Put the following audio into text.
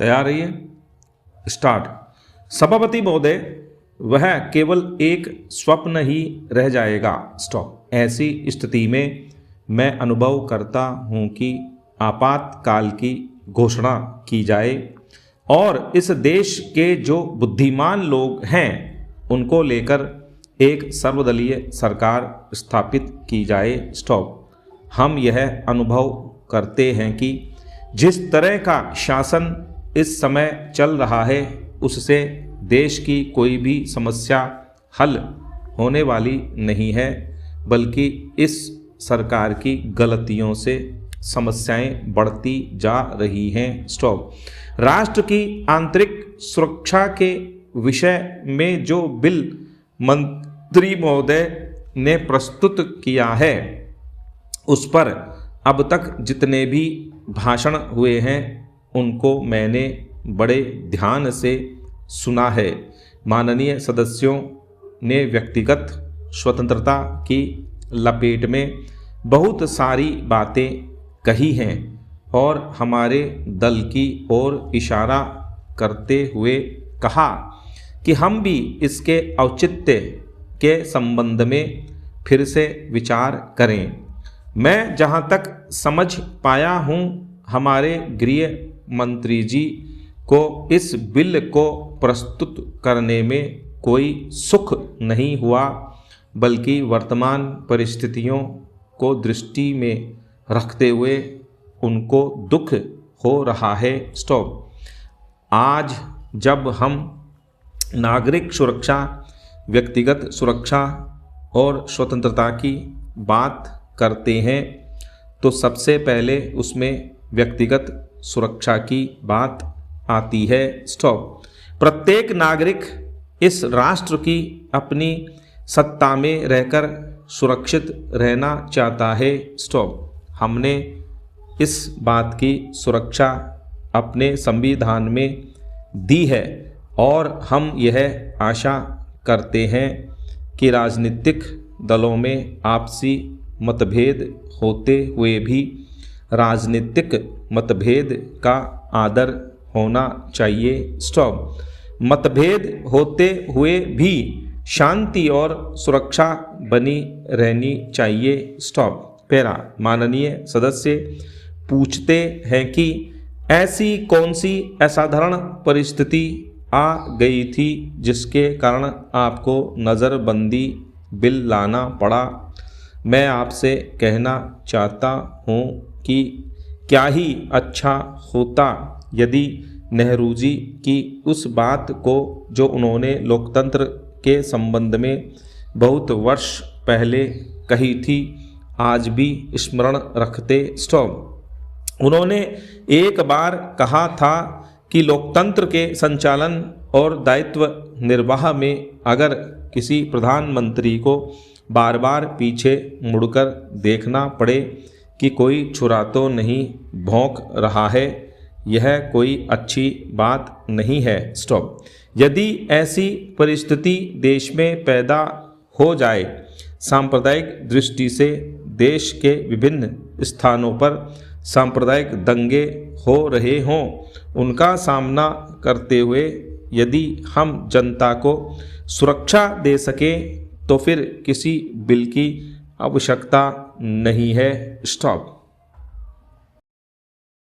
तैयार रहिए। स्टार्ट। सभापति महोदय, वह केवल एक स्वप्न ही रह जाएगा। स्टॉप। ऐसी स्थिति में मैं अनुभव करता हूँ कि आपातकाल की घोषणा की जाए और इस देश के जो बुद्धिमान लोग हैं उनको लेकर एक सर्वदलीय सरकार स्थापित की जाए। स्टॉप। हम यह अनुभव करते हैं कि जिस तरह का शासन इस समय चल रहा है उससे देश की कोई भी समस्या हल होने वाली नहीं है, बल्कि इस सरकार की गलतियों से समस्याएं बढ़ती जा रही हैं। स्टॉप। राष्ट्र की आंतरिक सुरक्षा के विषय में जो बिल मंत्री महोदय ने प्रस्तुत किया है उस पर अब तक जितने भी भाषण हुए हैं उनको मैंने बड़े ध्यान से सुना है। माननीय सदस्यों ने व्यक्तिगत स्वतंत्रता की लपेट में बहुत सारी बातें कही हैं और हमारे दल की ओर इशारा करते हुए कहा कि हम भी इसके औचित्य के संबंध में फिर से विचार करें। मैं जहां तक समझ पाया हूं, हमारे गृह मंत्री जी को इस बिल को प्रस्तुत करने में कोई सुख नहीं हुआ, बल्कि वर्तमान परिस्थितियों को दृष्टि में रखते हुए उनको दुख हो रहा है। स्टॉप। आज जब हम नागरिक सुरक्षा, व्यक्तिगत सुरक्षा और स्वतंत्रता की बात करते हैं तो सबसे पहले उसमें व्यक्तिगत सुरक्षा की बात आती है। स्टॉप। प्रत्येक नागरिक इस राष्ट्र की अपनी सत्ता में रहकर सुरक्षित रहना चाहता है। स्टॉप। हमने इस बात की सुरक्षा अपने संविधान में दी है और हम यह आशा करते हैं कि राजनीतिक दलों में आपसी मतभेद होते हुए भी राजनीतिक मतभेद का आदर होना चाहिए। स्टॉप। मतभेद होते हुए भी शांति और सुरक्षा बनी रहनी चाहिए। स्टॉप। पैरा। माननीय सदस्य पूछते हैं कि ऐसी कौन सी असाधारण परिस्थिति आ गई थी जिसके कारण आपको नज़रबंदी बिल लाना पड़ा। मैं आपसे कहना चाहता हूँ कि क्या ही अच्छा होता यदि नेहरू जी की उस बात को जो उन्होंने लोकतंत्र के संबंध में बहुत वर्ष पहले कही थी आज भी स्मरण रखते। स्टॉप। उन्होंने एक बार कहा था कि लोकतंत्र के संचालन और दायित्व निर्वाह में अगर किसी प्रधानमंत्री को बार बार पीछे मुड़कर देखना पड़े कि कोई छुरा तो नहीं भौंक रहा है, यह कोई अच्छी बात नहीं है। स्टॉप। यदि ऐसी परिस्थिति देश में पैदा हो जाए, सांप्रदायिक दृष्टि से देश के विभिन्न स्थानों पर सांप्रदायिक दंगे हो रहे हों, उनका सामना करते हुए यदि हम जनता को सुरक्षा दे सकें तो फिर किसी बिल की आवश्यकता नहीं है। स्टॉप।